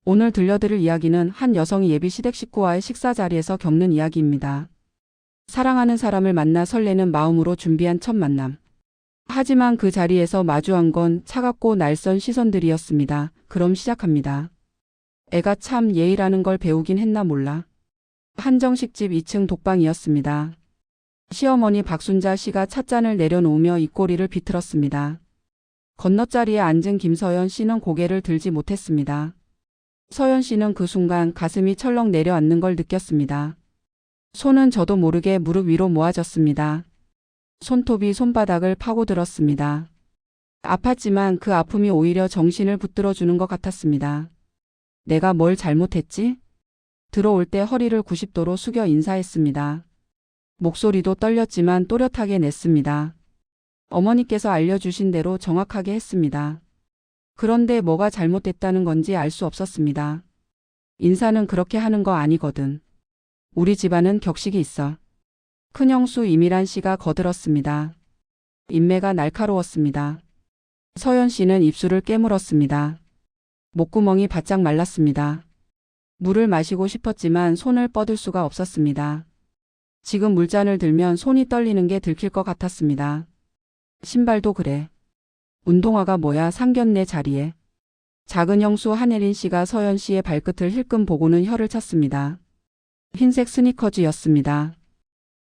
오늘 들려드릴 이야기는 한 여성이 예비 시댁 식구와의 식사 자리에서 겪는 이야기입니다. 사랑하는 사람을 만나 설레는 마음으로 준비한 첫 만남. 하지만 그 자리에서 마주한 건 차갑고 날선 시선들이었습니다. 그럼 시작합니다. 애가 참 예의라는 걸 배우긴 했나 몰라. 한정식집 2층 독방이었습니다. 시어머니 박순자 씨가 찻잔을 내려놓으며 입꼬리를 비틀었습니다. 건너자리에 앉은 김서연 씨는 고개를 들지 못했습니다. 서연 씨는 그 순간 가슴이 철렁 내려앉는 걸 느꼈습니다. 손은 저도 모르게 무릎 위로 모아졌습니다. 손톱이 손바닥을 파고들었습니다. 아팠지만 그 아픔이 오히려 정신을 붙들어주는 것 같았습니다. 내가 뭘 잘못했지? 들어올 때 허리를 90도로 숙여 인사했습니다. 목소리도 떨렸지만 또렷하게 냈습니다. 어머니께서 알려주신 대로 정확하게 했습니다. 그런데 뭐가 잘못됐다는 건지 알 수 없었습니다. 인사는 그렇게 하는 거 아니거든. 우리 집안은 격식이 있어. 큰형수 이미란 씨가 거들었습니다. 인매가 날카로웠습니다. 서연 씨는 입술을 깨물었습니다. 목구멍이 바짝 말랐습니다. 물을 마시고 싶었지만 손을 뻗을 수가 없었습니다. 지금 물잔을 들면 손이 떨리는 게 들킬 것 같았습니다. 신발도 그래. 운동화가 뭐야 상견례 자리에. 작은 형수 한예린 씨가 서연 씨의 발끝을 힐끔 보고는 혀를 찼습니다. 흰색 스니커즈였습니다.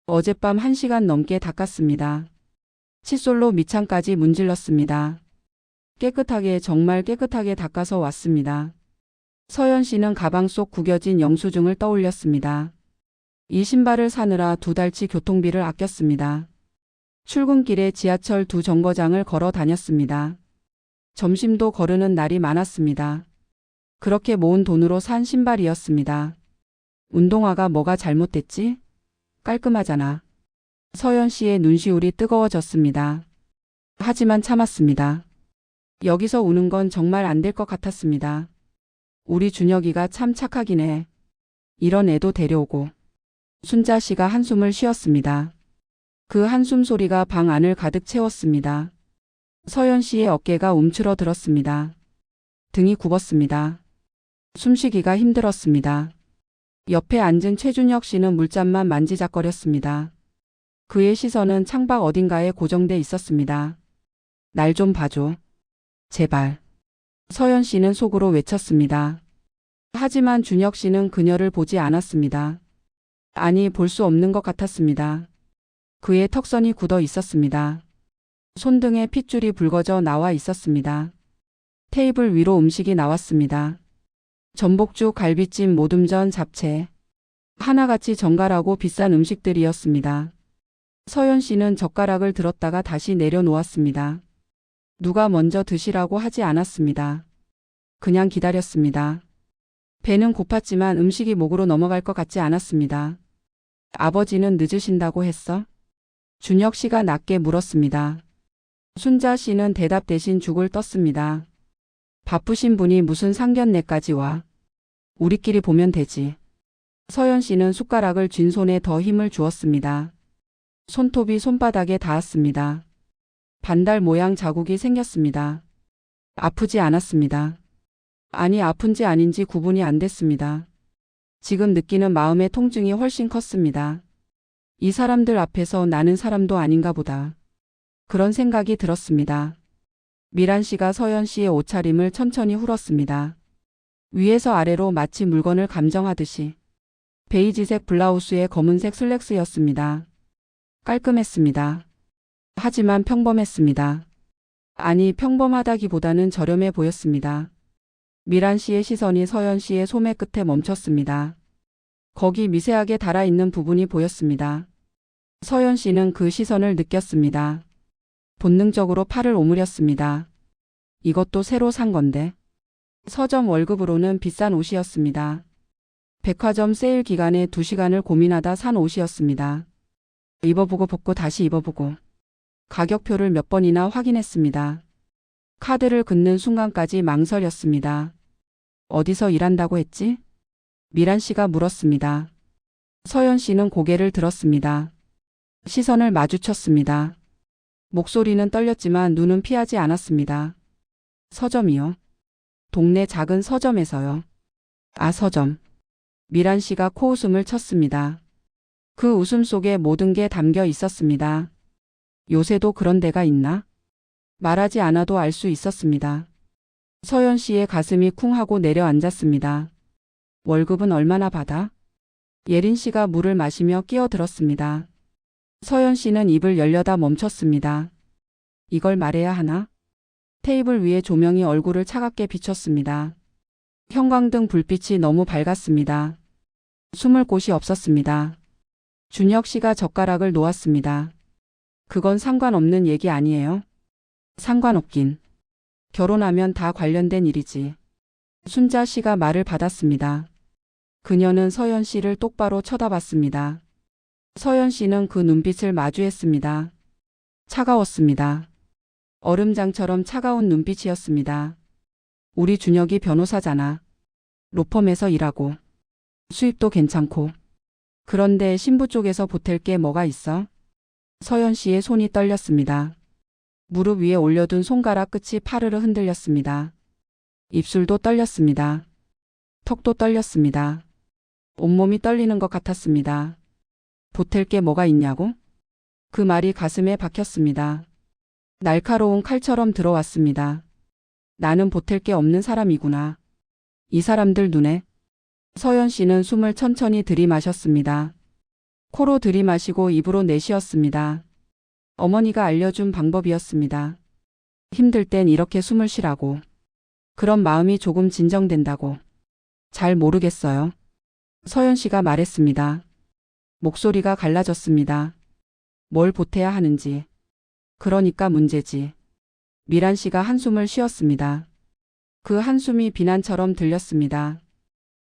어젯밤 1시간 넘게 닦았습니다. 칫솔로 밑창까지 문질렀습니다. 깨끗하게 정말 깨끗하게 닦아서 왔습니다. 서연 씨는 가방 속 구겨진 영수증을 떠올렸습니다. 이 신발을 사느라 2달치 교통비를 아꼈습니다. 출근길에 지하철 2정거장을 걸어 다녔습니다. 점심도 거르는 날이 많았습니다. 그렇게 모은 돈으로 산 신발이었습니다. 운동화가 뭐가 잘못됐지? 깔끔하잖아. 서연 씨의 눈시울이 뜨거워졌습니다. 하지만 참았습니다. 여기서 우는 건 정말 안 될 것 같았습니다. 우리 준혁이가 참 착하긴 해. 이런 애도 데려오고. 순자 씨가 한숨을 쉬었습니다. 그 한숨 소리가 방 안을 가득 채웠습니다. 서연 씨의 어깨가 움츠러들었습니다. 등이 굽었습니다. 숨쉬기가 힘들었습니다. 옆에 앉은 최준혁 씨는 물잔만 만지작거렸습니다. 그의 시선은 창밖 어딘가에 고정돼 있었습니다. 날 좀 봐줘. 제발. 서연 씨는 속으로 외쳤습니다. 하지만 준혁 씨는 그녀를 보지 않았습니다. 아니, 볼 수 없는 것 같았습니다. 그의 턱선이 굳어 있었습니다. 손등에 핏줄이 붉어져 나와 있었습니다. 테이블 위로 음식이 나왔습니다. 전복죽, 갈비찜, 모듬전, 잡채. 하나같이 정갈하고 비싼 음식들이었습니다. 서연 씨는 젓가락을 들었다가 다시 내려놓았습니다. 누가 먼저 드시라고 하지 않았습니다. 그냥 기다렸습니다. 배는 고팠지만 음식이 목으로 넘어갈 것 같지 않았습니다. 아버지는 늦으신다고 했어? 준혁 씨가 낮게 물었습니다. 순자 씨는 대답 대신 죽을 떴습니다. 바쁘신 분이 무슨 상견례까지 와. 우리끼리 보면 되지. 서연 씨는 숟가락을 쥔 손에 더 힘을 주었습니다. 손톱이 손바닥에 닿았습니다. 반달 모양 자국이 생겼습니다. 아프지 않았습니다. 아니, 아픈지 아닌지 구분이 안 됐습니다. 지금 느끼는 마음의 통증이 훨씬 컸습니다. 이 사람들 앞에서 나는 사람도 아닌가 보다. 그런 생각이 들었습니다. 미란 씨가 서연 씨의 옷차림을 천천히 훑었습니다. 위에서 아래로 마치 물건을 감정하듯이. 베이지색 블라우스에 검은색 슬랙스였습니다. 깔끔했습니다. 하지만 평범했습니다. 아니, 평범하다기보다는 저렴해 보였습니다. 미란 씨의 시선이 서연 씨의 소매 끝에 멈췄습니다. 거기 미세하게 달아있는 부분이 보였습니다. 서연 씨는 그 시선을 느꼈습니다. 본능적으로 팔을 오므렸습니다. 이것도 새로 산 건데. 서점 월급으로는 비싼 옷이었습니다. 백화점 세일 기간에 2시간을 고민하다 산 옷이었습니다. 입어보고 벗고 다시 입어보고. 가격표를 몇 번이나 확인했습니다. 카드를 긋는 순간까지 망설였습니다. 어디서 일한다고 했지? 미란 씨가 물었습니다. 서연 씨는 고개를 들었습니다. 시선을 마주쳤습니다. 목소리는 떨렸지만 눈은 피하지 않았습니다. 서점이요. 동네 작은 서점에서요. 아, 서점. 미란 씨가 코웃음을 쳤습니다. 그 웃음 속에 모든 게 담겨 있었습니다. 요새도 그런 데가 있나? 말하지 않아도 알 수 있었습니다. 서연 씨의 가슴이 쿵 하고 내려앉았습니다. 월급은 얼마나 받아? 예린 씨가 물을 마시며 끼어들었습니다. 서연 씨는 입을 열려다 멈췄습니다. 이걸 말해야 하나? 테이블 위에 조명이 얼굴을 차갑게 비췄습니다. 형광등 불빛이 너무 밝았습니다. 숨을 곳이 없었습니다. 준혁 씨가 젓가락을 놓았습니다. 그건 상관없는 얘기 아니에요? 상관없긴. 결혼하면 다 관련된 일이지. 순자 씨가 말을 받았습니다. 그녀는 서연 씨를 똑바로 쳐다봤습니다. 서연 씨는 그 눈빛을 마주했습니다. 차가웠습니다. 얼음장처럼 차가운 눈빛이었습니다. 우리 준혁이 변호사잖아. 로펌에서 일하고. 수입도 괜찮고. 그런데 신부 쪽에서 보탤 게 뭐가 있어? 서연 씨의 손이 떨렸습니다. 무릎 위에 올려둔 손가락 끝이 파르르 흔들렸습니다. 입술도 떨렸습니다. 턱도 떨렸습니다. 온몸이 떨리는 것 같았습니다. 보탤 게 뭐가 있냐고? 그 말이 가슴에 박혔습니다. 날카로운 칼처럼 들어왔습니다. 나는 보탤 게 없는 사람이구나. 이 사람들 눈에. 서연 씨는 숨을 천천히 들이마셨습니다. 코로 들이마시고 입으로 내쉬었습니다. 어머니가 알려준 방법이었습니다. 힘들 땐 이렇게 숨을 쉬라고. 그런 마음이 조금 진정된다고. 잘 모르겠어요. 서연 씨가 말했습니다. 목소리가 갈라졌습니다. 뭘 보태야 하는지. 그러니까 문제지. 미란 씨가 한숨을 쉬었습니다. 그 한숨이 비난처럼 들렸습니다.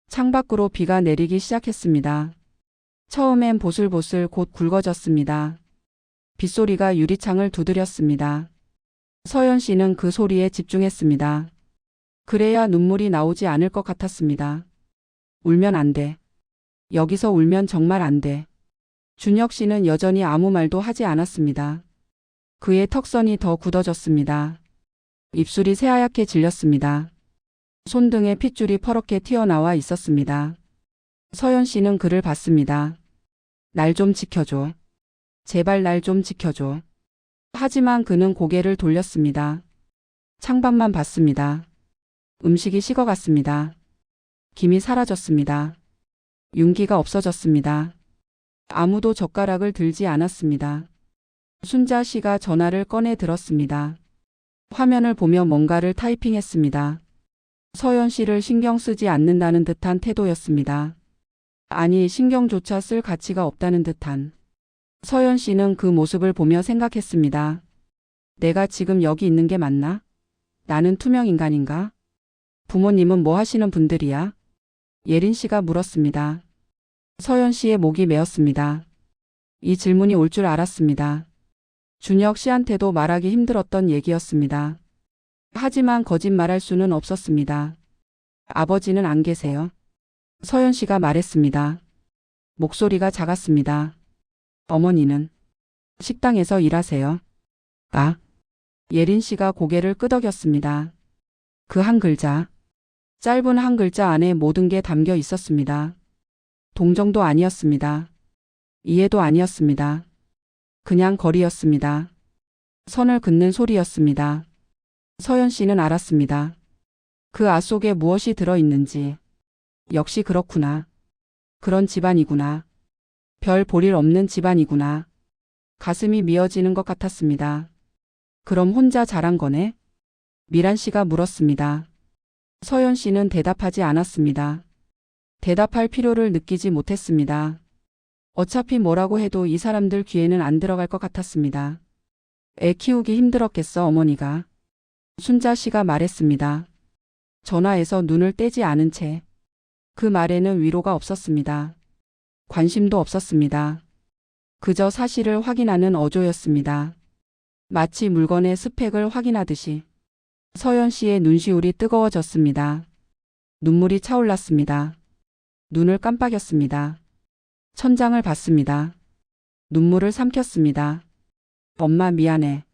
창밖으로 비가 내리기 시작했습니다. 처음엔 보슬보슬 곧 굵어졌습니다. 빗소리가 유리창을 두드렸습니다. 서연 씨는 그 소리에 집중했습니다. 그래야 눈물이 나오지 않을 것 같았습니다. 울면 안 돼. 여기서 울면 정말 안 돼. 준혁 씨는 여전히 아무 말도 하지 않았습니다. 그의 턱선이 더 굳어졌습니다. 입술이 새하얗게 질렸습니다. 손등에 핏줄이 퍼렇게 튀어나와 있었습니다. 서연 씨는 그를 봤습니다. 날 좀 지켜줘. 제발 날 좀 지켜줘. 하지만 그는 고개를 돌렸습니다. 창밖만 봤습니다. 음식이 식어갔습니다. 김이 사라졌습니다. 윤기가 없어졌습니다. 아무도 젓가락을 들지 않았습니다. 순자 씨가 전화를 꺼내 들었습니다. 화면을 보며 뭔가를 타이핑했습니다. 서연 씨를 신경 쓰지 않는다는 듯한 태도였습니다. 아니, 신경조차 쓸 가치가 없다는 듯한. 서연 씨는 그 모습을 보며 생각했습니다. 내가 지금 여기 있는 게 맞나? 나는 투명 인간인가? 부모님은 뭐 하시는 분들이야? 예린 씨가 물었습니다. 서연 씨의 목이 메었습니다. 이 질문이 올 줄 알았습니다. 준혁 씨한테도 말하기 힘들었던 얘기였습니다. 하지만 거짓말할 수는 없었습니다. 아버지는 안 계세요? 서연 씨가 말했습니다. 목소리가 작았습니다. 어머니는 식당에서 일하세요. 아. 예린 씨가 고개를 끄덕였습니다. 그 한 글자. 짧은 한 글자 안에 모든 게 담겨 있었습니다. 동정도 아니었습니다. 이해도 아니었습니다. 그냥 거리였습니다. 선을 긋는 소리였습니다. 서연 씨는 알았습니다. 그 아 속에 무엇이 들어있는지. 역시 그렇구나. 그런 집안이구나. 별 볼일 없는 집안이구나. 가슴이 미어지는 것 같았습니다. 그럼 혼자 자란 거네? 미란 씨가 물었습니다. 서연 씨는 대답하지 않았습니다. 대답할 필요를 느끼지 못했습니다. 어차피 뭐라고 해도 이 사람들 귀에는 안 들어갈 것 같았습니다. 애 키우기 힘들었겠어, 어머니가. 순자 씨가 말했습니다. 전화해서 눈을 떼지 않은 채. 그 말에는 위로가 없었습니다. 관심도 없었습니다. 그저 사실을 확인하는 어조였습니다. 마치 물건의 스펙을 확인하듯이. 서연 씨의 눈시울이 뜨거워졌습니다. 눈물이 차올랐습니다. 눈을 깜빡였습니다. 천장을 봤습니다. 눈물을 삼켰습니다. 엄마 미안해.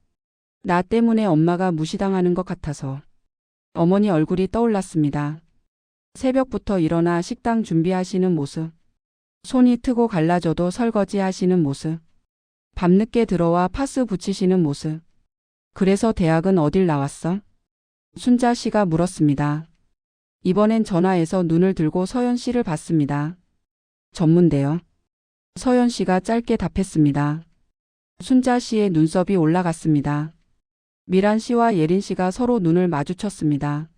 나 때문에 엄마가 무시당하는 것 같아서. 어머니 얼굴이 떠올랐습니다. 새벽부터 일어나 식당 준비하시는 모습. 손이 트고 갈라져도 설거지 하시는 모습. 밤늦게 들어와 파스 붙이시는 모습. 그래서 대학은 어딜 나왔어? 순자 씨가 물었습니다. 이번엔 전화해서 눈을 들고 서연 씨를 봤습니다. 전문대요. 서연 씨가 짧게 답했습니다. 순자 씨의 눈썹이 올라갔습니다. 미란 씨와 예린 씨가 서로 눈을 마주쳤습니다.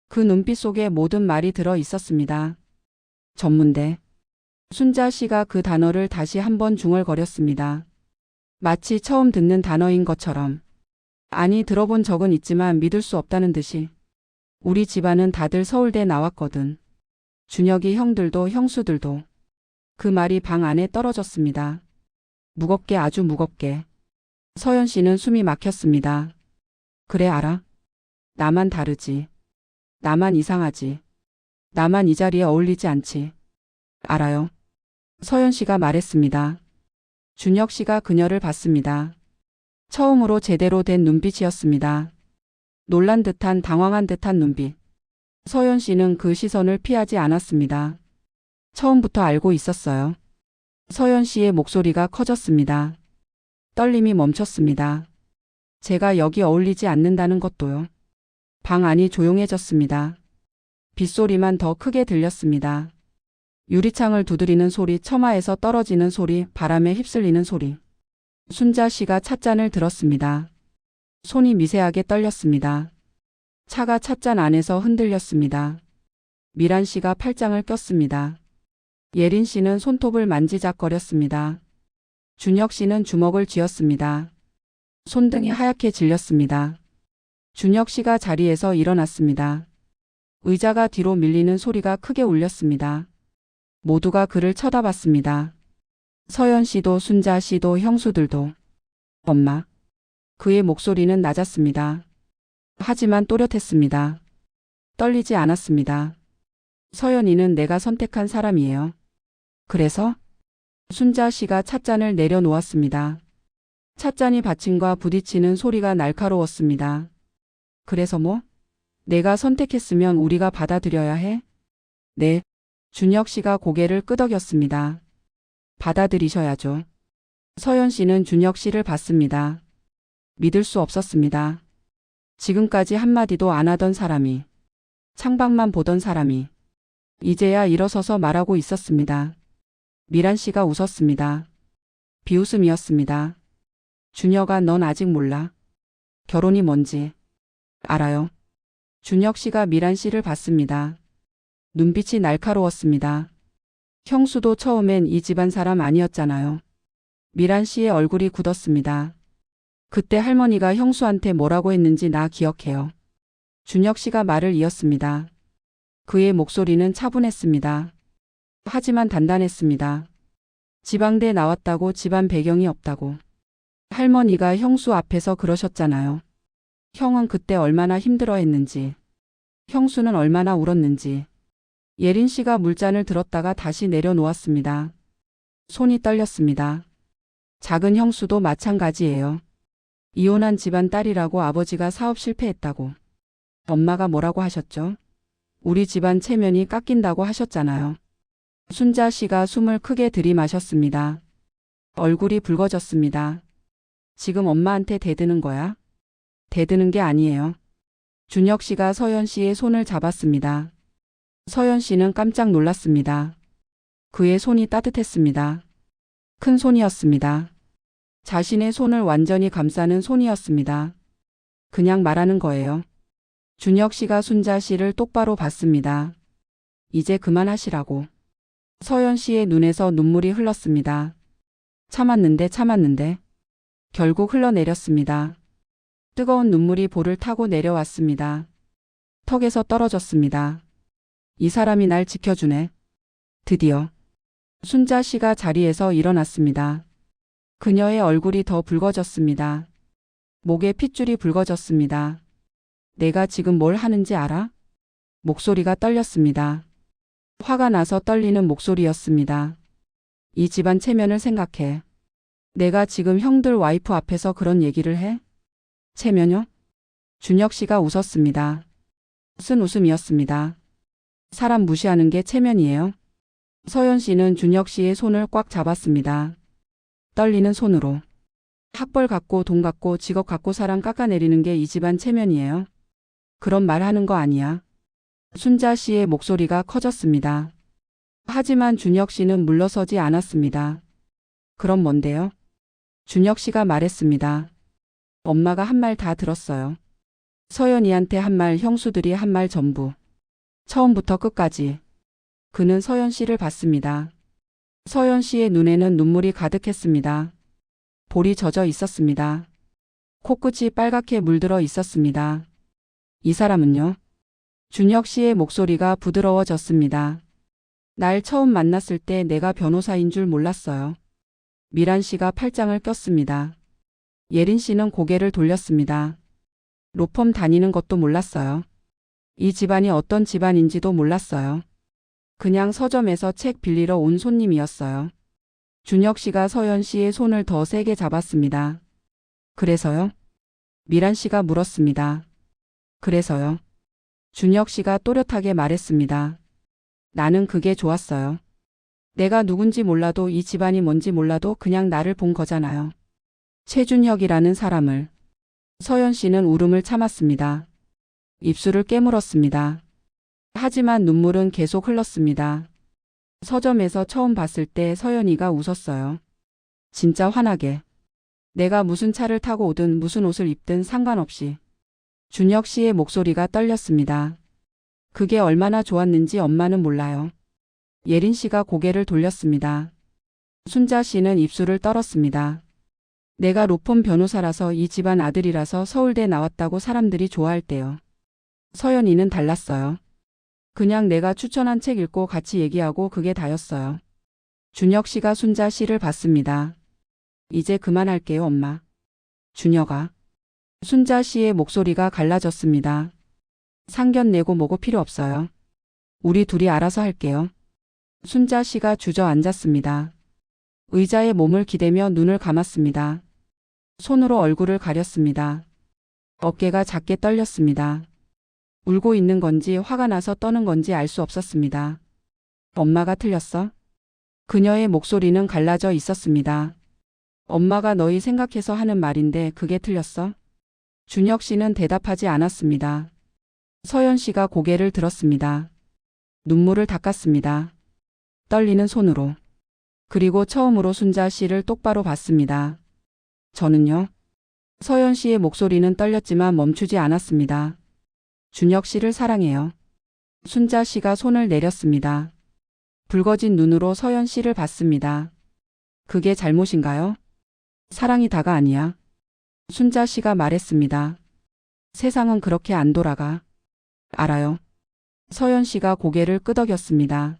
그 눈빛 속에 모든 말이 들어 있었습니다. 전문대. 순자 씨가 그 단어를 다시 한번 중얼거렸습니다. 마치 처음 듣는 단어인 것처럼. 아니, 들어본 적은 있지만 믿을 수 없다는 듯이. 우리 집안은 다들 서울대 나왔거든. 준혁이 형들도 형수들도. 그 말이 방 안에 떨어졌습니다. 무겁게, 아주 무겁게. 서연 씨는 숨이 막혔습니다. 그래, 알아. 나만 다르지. 나만 이상하지. 나만 이 자리에 어울리지 않지. 알아요. 서연 씨가 말했습니다. 준혁 씨가 그녀를 봤습니다. 처음으로 제대로 된 눈빛이었습니다. 놀란 듯한, 당황한 듯한 눈빛. 서연 씨는 그 시선을 피하지 않았습니다. 처음부터 알고 있었어요. 서연 씨의 목소리가 커졌습니다. 떨림이 멈췄습니다. 제가 여기 어울리지 않는다는 것도요. 방 안이 조용해졌습니다. 빗소리만 더 크게 들렸습니다. 유리창을 두드리는 소리, 처마에서 떨어지는 소리, 바람에 휩쓸리는 소리. 순자 씨가 찻잔을 들었습니다. 손이 미세하게 떨렸습니다. 차가 찻잔 안에서 흔들렸습니다. 미란 씨가 팔짱을 꼈습니다. 예린 씨는 손톱을 만지작거렸습니다. 준혁 씨는 주먹을 쥐었습니다. 손등이 하얗게 질렸습니다. 준혁 씨가 자리에서 일어났습니다. 의자가 뒤로 밀리는 소리가 크게 울렸습니다. 모두가 그를 쳐다봤습니다. 서연 씨도 순자 씨도 형수들도. 엄마. 그의 목소리는 낮았습니다. 하지만 또렷했습니다. 떨리지 않았습니다. 서연이는 내가 선택한 사람이에요. 그래서? 순자 씨가 찻잔을 내려놓았습니다. 찻잔이 받침과 부딪히는 소리가 날카로웠습니다. 그래서 뭐? 내가 선택했으면 우리가 받아들여야 해? 네. 준혁 씨가 고개를 끄덕였습니다. 받아들이셔야죠. 서연 씨는 준혁 씨를 봤습니다. 믿을 수 없었습니다. 지금까지 한마디도 안 하던 사람이, 창밖만 보던 사람이, 이제야 일어서서 말하고 있었습니다. 미란 씨가 웃었습니다. 비웃음이었습니다. 준혁아, 넌 아직 몰라. 결혼이 뭔지. 알아요. 준혁 씨가 미란 씨를 봤습니다. 눈빛이 날카로웠습니다. 형수도 처음엔 이 집안 사람 아니었잖아요. 미란 씨의 얼굴이 굳었습니다. 그때 할머니가 형수한테 뭐라고 했는지 나 기억해요. 준혁 씨가 말을 이었습니다. 그의 목소리는 차분했습니다. 하지만 단단했습니다. 지방대 나왔다고 집안 배경이 없다고. 할머니가 형수 앞에서 그러셨잖아요. 형은 그때 얼마나 힘들어했는지. 형수는 얼마나 울었는지. 예린 씨가 물잔을 들었다가 다시 내려놓았습니다. 손이 떨렸습니다. 작은 형수도 마찬가지예요. 이혼한 집안 딸이라고 아버지가 사업 실패했다고. 엄마가 뭐라고 하셨죠? 우리 집안 체면이 깎인다고 하셨잖아요. 순자 씨가 숨을 크게 들이마셨습니다. 얼굴이 붉어졌습니다. 지금 엄마한테 대드는 거야? 대드는 게 아니에요. 준혁 씨가 서연 씨의 손을 잡았습니다. 서연 씨는 깜짝 놀랐습니다. 그의 손이 따뜻했습니다. 큰 손이었습니다. 자신의 손을 완전히 감싸는 손이었습니다. 그냥 말하는 거예요. 준혁 씨가 순자 씨를 똑바로 봤습니다. 이제 그만하시라고. 서연 씨의 눈에서 눈물이 흘렀습니다. 참았는데 결국 흘러내렸습니다. 뜨거운 눈물이 볼을 타고 내려왔습니다. 턱에서 떨어졌습니다. 이 사람이 날 지켜주네. 드디어. 순자 씨가 자리에서 일어났습니다. 그녀의 얼굴이 더 붉어졌습니다. 목에 핏줄이 붉어졌습니다. 내가 지금 뭘 하는지 알아? 목소리가 떨렸습니다. 화가 나서 떨리는 목소리였습니다. 이 집안 체면을 생각해. 내가 지금 형들 와이프 앞에서 그런 얘기를 해? 체면요? 준혁 씨가 웃었습니다. 쓴 웃음이었습니다. 사람 무시하는 게 체면이에요. 서연 씨는 준혁 씨의 손을 꽉 잡았습니다. 떨리는 손으로. 학벌 갖고 돈 갖고 직업 갖고 사람 깎아내리는 게 이 집안 체면이에요. 그런 말 하는 거 아니야. 순자 씨의 목소리가 커졌습니다. 하지만 준혁 씨는 물러서지 않았습니다. 그럼 뭔데요? 준혁 씨가 말했습니다. 엄마가 한 말 다 들었어요. 서연이한테 한 말, 형수들이 한 말 전부. 처음부터 끝까지. 그는 서연 씨를 봤습니다. 서연 씨의 눈에는 눈물이 가득했습니다. 볼이 젖어 있었습니다. 코끝이 빨갛게 물들어 있었습니다. 이 사람은요? 준혁 씨의 목소리가 부드러워졌습니다. 날 처음 만났을 때 내가 변호사인 줄 몰랐어요. 미란 씨가 팔짱을 꼈습니다. 예린 씨는 고개를 돌렸습니다. 로펌 다니는 것도 몰랐어요. 이 집안이 어떤 집안인지도 몰랐어요. 그냥 서점에서 책 빌리러 온 손님이었어요. 준혁 씨가 서연 씨의 손을 더 세게 잡았습니다. 그래서요? 미란 씨가 물었습니다. 그래서요? 준혁 씨가 또렷하게 말했습니다. 나는 그게 좋았어요. 내가 누군지 몰라도 이 집안이 뭔지 몰라도 그냥 나를 본 거잖아요. 최준혁이라는 사람을. 서연 씨는 울음을 참았습니다. 입술을 깨물었습니다. 하지만 눈물은 계속 흘렀습니다. 서점에서 처음 봤을 때 서연이가 웃었어요. 진짜 환하게. 내가 무슨 차를 타고 오든 무슨 옷을 입든 상관없이. 준혁 씨의 목소리가 떨렸습니다. 그게 얼마나 좋았는지 엄마는 몰라요. 예린 씨가 고개를 돌렸습니다. 순자 씨는 입술을 떨었습니다. 내가 로펌 변호사라서 이 집안 아들이라서 서울대 나왔다고 사람들이 좋아할 때요. 서연이는 달랐어요. 그냥 내가 추천한 책 읽고 같이 얘기하고 그게 다였어요. 준혁 씨가 순자 씨를 봤습니다. 이제 그만할게요, 엄마. 준혁아. 순자 씨의 목소리가 갈라졌습니다. 상견 내고 뭐고 필요 없어요. 우리 둘이 알아서 할게요. 순자 씨가 주저앉았습니다. 의자에 몸을 기대며 눈을 감았습니다. 손으로 얼굴을 가렸습니다. 어깨가 작게 떨렸습니다. 울고 있는 건지 화가 나서 떠는 건지 알 수 없었습니다. 엄마가 틀렸어? 그녀의 목소리는 갈라져 있었습니다. 엄마가 너희 생각해서 하는 말인데 그게 틀렸어? 준혁 씨는 대답하지 않았습니다. 서연 씨가 고개를 들었습니다. 눈물을 닦았습니다. 떨리는 손으로. 그리고 처음으로 순자 씨를 똑바로 봤습니다. 저는요? 서연 씨의 목소리는 떨렸지만 멈추지 않았습니다. 준혁 씨를 사랑해요. 순자 씨가 손을 내렸습니다. 붉어진 눈으로 서연 씨를 봤습니다. 그게 잘못인가요? 사랑이 다가 아니야. 순자 씨가 말했습니다. 세상은 그렇게 안 돌아가. 알아요. 서연 씨가 고개를 끄덕였습니다.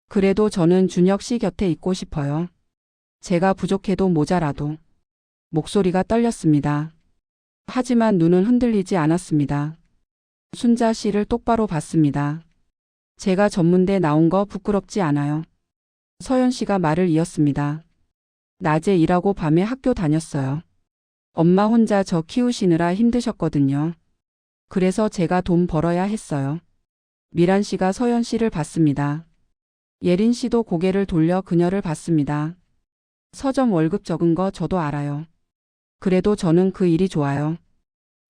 그래도 저는 준혁 씨 곁에 있고 싶어요. 제가 부족해도 모자라도. 목소리가 떨렸습니다. 하지만 눈은 흔들리지 않았습니다. 순자 씨를 똑바로 봤습니다. 제가 전문대 나온 거 부끄럽지 않아요. 서연 씨가 말을 이었습니다. 낮에 일하고 밤에 학교 다녔어요. 엄마 혼자 저 키우시느라 힘드셨거든요. 그래서 제가 돈 벌어야 했어요. 미란 씨가 서연 씨를 봤습니다. 예린 씨도 고개를 돌려 그녀를 봤습니다. 서점 월급 적은 거 저도 알아요. 그래도 저는 그 일이 좋아요.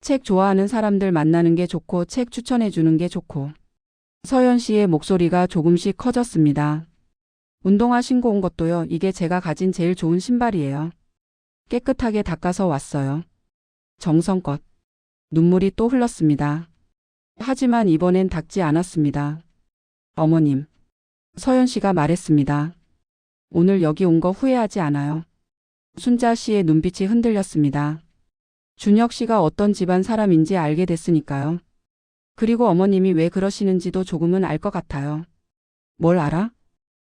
책 좋아하는 사람들 만나는 게 좋고 책 추천해 주는 게 좋고. 서연 씨의 목소리가 조금씩 커졌습니다. 운동화 신고 온 것도요. 이게 제가 가진 제일 좋은 신발이에요. 깨끗하게 닦아서 왔어요. 정성껏. 눈물이 또 흘렀습니다. 하지만 이번엔 닦지 않았습니다. 어머님. 서연 씨가 말했습니다. 오늘 여기 온 거 후회하지 않아요. 순자 씨의 눈빛이 흔들렸습니다. 준혁 씨가 어떤 집안 사람인지 알게 됐으니까요. 그리고 어머님이 왜 그러시는지도 조금은 알 것 같아요. 뭘 알아?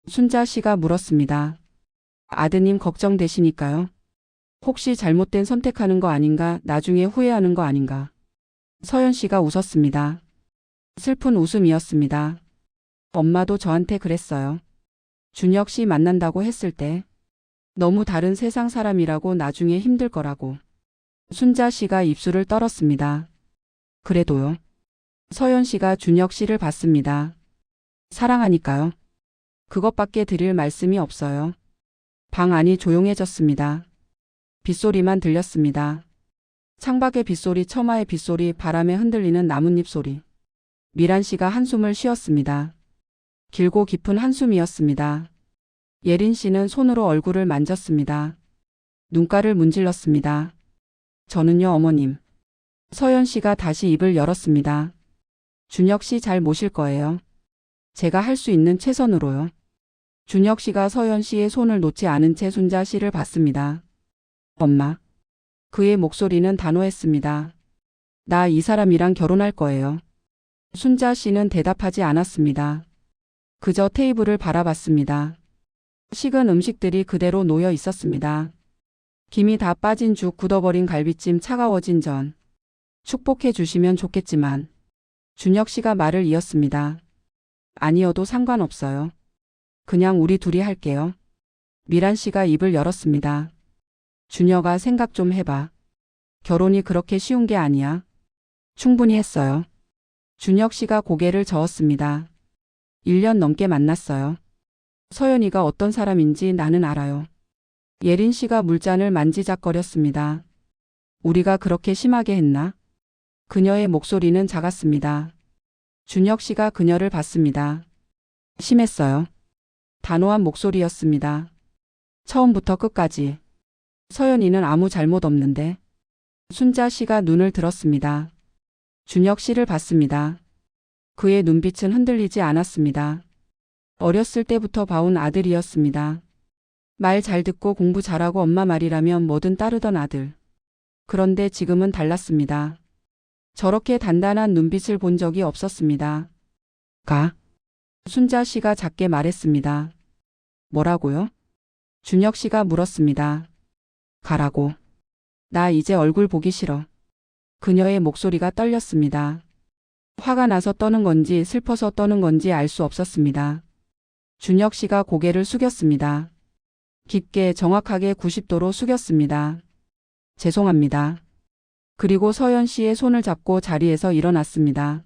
순자 씨가 물었습니다. 아드님 걱정되시니까요. 혹시 잘못된 선택하는 거 아닌가, 나중에 후회하는 거 아닌가. 서연 씨가 웃었습니다. 슬픈 웃음이었습니다. 엄마도 저한테 그랬어요. 준혁 씨 만난다고 했을 때 너무 다른 세상 사람이라고 나중에 힘들 거라고. 순자 씨가 입술을 떨었습니다. 그래도요. 서연 씨가 준혁 씨를 봤습니다. 사랑하니까요. 그것밖에 드릴 말씀이 없어요. 방 안이 조용해졌습니다. 빗소리만 들렸습니다. 창밖의 빗소리, 처마의 빗소리, 바람에 흔들리는 나뭇잎 소리. 미란 씨가 한숨을 쉬었습니다. 길고 깊은 한숨이었습니다. 예린 씨는 손으로 얼굴을 만졌습니다. 눈가를 문질렀습니다. 저는요, 어머님. 서연 씨가 다시 입을 열었습니다. 준혁 씨 잘 모실 거예요. 제가 할 수 있는 최선으로요. 준혁 씨가 서연 씨의 손을 놓지 않은 채 순자 씨를 봤습니다. 엄마. 그의 목소리는 단호했습니다. 나 이 사람이랑 결혼할 거예요. 순자 씨는 대답하지 않았습니다. 그저 테이블을 바라봤습니다. 식은 음식들이 그대로 놓여 있었습니다. 김이 다 빠진 죽, 굳어버린 갈비찜, 차가워진 전. 축복해 주시면 좋겠지만. 준혁 씨가 말을 이었습니다. 아니어도 상관없어요. 그냥 우리 둘이 할게요. 미란 씨가 입을 열었습니다. 준혁아, 생각 좀 해봐. 결혼이 그렇게 쉬운 게 아니야. 충분히 했어요. 준혁 씨가 고개를 저었습니다. 1년 넘게 만났어요. 서연이가 어떤 사람인지 나는 알아요. 예린 씨가 물잔을 만지작거렸습니다. 우리가 그렇게 심하게 했나? 그녀의 목소리는 작았습니다. 준혁 씨가 그녀를 봤습니다. 심했어요. 단호한 목소리였습니다. 처음부터 끝까지. 서연이는 아무 잘못 없는데. 순자 씨가 눈을 들었습니다. 준혁 씨를 봤습니다. 그의 눈빛은 흔들리지 않았습니다. 어렸을 때부터 봐온 아들이었습니다. 말 잘 듣고 공부 잘하고 엄마 말이라면 뭐든 따르던 아들. 그런데 지금은 달랐습니다. 저렇게 단단한 눈빛을 본 적이 없었습니다. 가. 순자 씨가 작게 말했습니다. 뭐라고요? 준혁 씨가 물었습니다. 가라고. 나 이제 얼굴 보기 싫어. 그녀의 목소리가 떨렸습니다. 화가 나서 떠는 건지 슬퍼서 떠는 건지 알 수 없었습니다. 준혁 씨가 고개를 숙였습니다. 깊게 정확하게 90도로 숙였습니다. 죄송합니다. 그리고 서연 씨의 손을 잡고 자리에서 일어났습니다.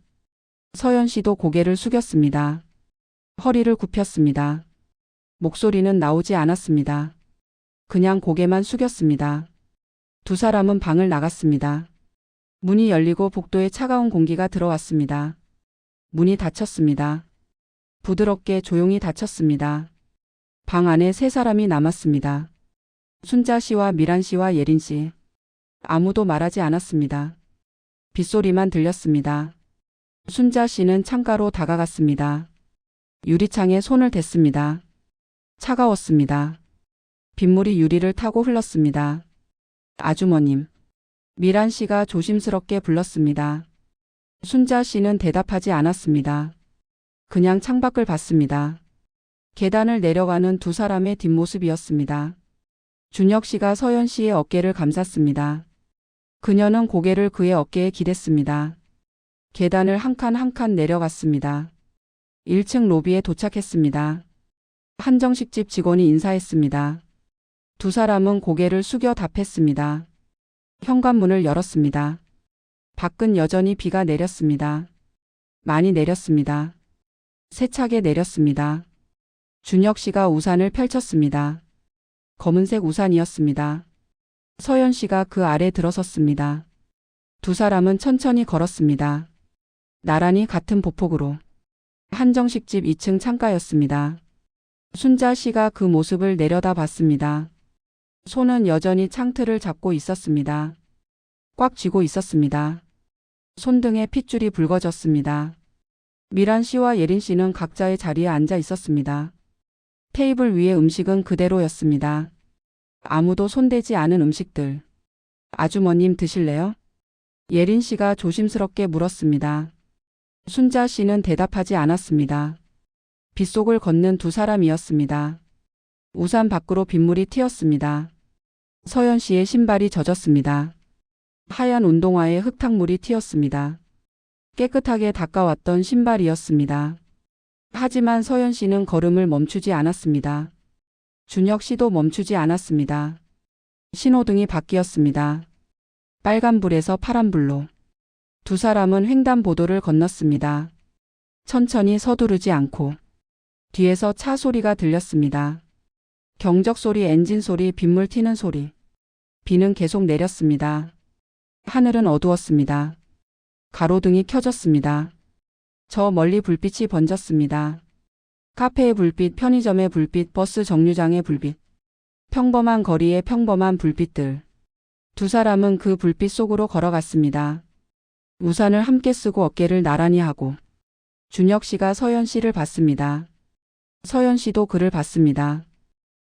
서연 씨도 고개를 숙였습니다. 허리를 굽혔습니다. 목소리는 나오지 않았습니다. 그냥 고개만 숙였습니다. 두 사람은 방을 나갔습니다. 문이 열리고 복도에 차가운 공기가 들어왔습니다. 문이 닫혔습니다. 부드럽게 조용히 닫혔습니다. 방 안에 세 사람이 남았습니다. 순자 씨와 미란 씨와 예린 씨. 아무도 말하지 않았습니다. 빗소리만 들렸습니다. 순자 씨는 창가로 다가갔습니다. 유리창에 손을 댔습니다. 차가웠습니다. 빗물이 유리를 타고 흘렀습니다. 아주머님. 미란 씨가 조심스럽게 불렀습니다. 순자 씨는 대답하지 않았습니다. 그냥 창밖을 봤습니다. 계단을 내려가는 두 사람의 뒷모습이었습니다. 준혁 씨가 서연 씨의 어깨를 감쌌습니다. 그녀는 고개를 그의 어깨에 기댔습니다. 계단을 한 칸 한 칸 내려갔습니다. 1층 로비에 도착했습니다. 한정식집 직원이 인사했습니다. 두 사람은 고개를 숙여 답했습니다. 현관문을 열었습니다. 밖은 여전히 비가 내렸습니다. 많이 내렸습니다. 세차게 내렸습니다. 준혁 씨가 우산을 펼쳤습니다. 검은색 우산이었습니다. 서연 씨가 그 아래 들어섰습니다. 두 사람은 천천히 걸었습니다. 나란히 같은 보폭으로. 한정식집 2층 창가였습니다. 순자 씨가 그 모습을 내려다봤습니다. 손은 여전히 창틀을 잡고 있었습니다. 꽉 쥐고 있었습니다. 손등에 핏줄이 붉어졌습니다. 미란 씨와 예린 씨는 각자의 자리에 앉아 있었습니다. 테이블 위에 음식은 그대로였습니다. 아무도 손대지 않은 음식들. 아주머님 드실래요? 예린 씨가 조심스럽게 물었습니다. 순자 씨는 대답하지 않았습니다. 빗속을 걷는 두 사람이었습니다. 우산 밖으로 빗물이 튀었습니다. 서연 씨의 신발이 젖었습니다. 하얀 운동화에 흙탕물이 튀었습니다. 깨끗하게 닦아왔던 신발이었습니다. 하지만 서연 씨는 걸음을 멈추지 않았습니다. 준혁 씨도 멈추지 않았습니다. 신호등이 바뀌었습니다. 빨간불에서 파란불로. 두 사람은 횡단보도를 건넜습니다. 천천히 서두르지 않고 뒤에서 차 소리가 들렸습니다. 경적 소리, 엔진 소리, 빗물 튀는 소리. 비는 계속 내렸습니다. 하늘은 어두웠습니다. 가로등이 켜졌습니다. 저 멀리 불빛이 번졌습니다. 카페의 불빛, 편의점의 불빛, 버스 정류장의 불빛. 평범한 거리의 평범한 불빛들. 두 사람은 그 불빛 속으로 걸어갔습니다. 우산을 함께 쓰고 어깨를 나란히 하고. 준혁 씨가 서연 씨를 봤습니다. 서연 씨도 그를 봤습니다.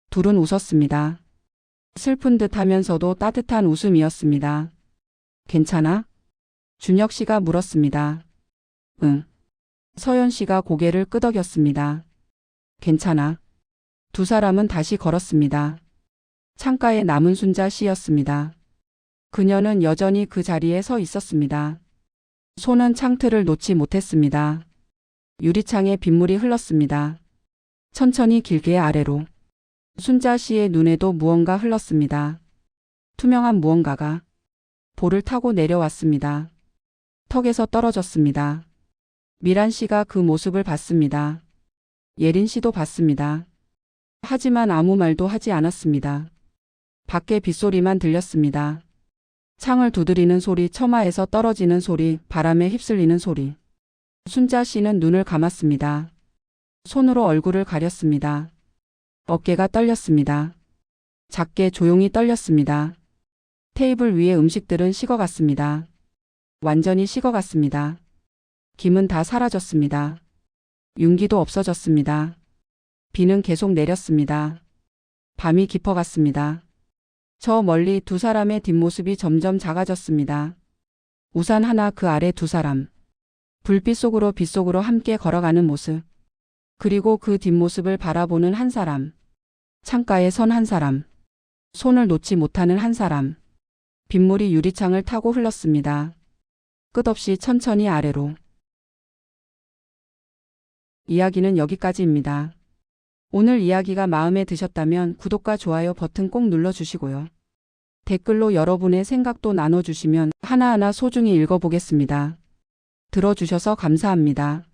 둘은 웃었습니다. 슬픈 듯 하면서도 따뜻한 웃음이었습니다. 괜찮아? 준혁 씨가 물었습니다. 응. 서연 씨가 고개를 끄덕였습니다. 괜찮아. 두 사람은 다시 걸었습니다. 창가에 남은 순자 씨였습니다. 그녀는 여전히 그 자리에 서 있었습니다. 손은 창틀을 놓지 못했습니다. 유리창에 빗물이 흘렀습니다. 천천히 길게 아래로. 순자 씨의 눈에도 무언가 흘렀습니다. 투명한 무언가가 볼을 타고 내려왔습니다. 턱에서 떨어졌습니다. 미란 씨가 그 모습을 봤습니다. 예린 씨도 봤습니다. 하지만 아무 말도 하지 않았습니다. 밖에 빗소리만 들렸습니다. 창을 두드리는 소리, 처마에서 떨어지는 소리, 바람에 휩쓸리는 소리. 순자 씨는 눈을 감았습니다. 손으로 얼굴을 가렸습니다. 어깨가 떨렸습니다. 작게 조용히 떨렸습니다. 테이블 위의 음식들은 식어갔습니다. 완전히 식어갔습니다. 김은 다 사라졌습니다. 윤기도 없어졌습니다. 비는 계속 내렸습니다. 밤이 깊어갔습니다. 저 멀리 두 사람의 뒷모습이 점점 작아졌습니다. 우산 하나, 그 아래 두 사람. 불빛 속으로 빗속으로 함께 걸어가는 모습. 그리고 그 뒷모습을 바라보는 한 사람. 창가에 선 한 사람. 손을 놓지 못하는 한 사람. 빗물이 유리창을 타고 흘렀습니다. 끝없이 천천히 아래로. 이야기는 여기까지입니다. 오늘 이야기가 마음에 드셨다면 구독과 좋아요 버튼 꼭 눌러주시고요. 댓글로 여러분의 생각도 나눠주시면 하나하나 소중히 읽어보겠습니다. 들어주셔서 감사합니다.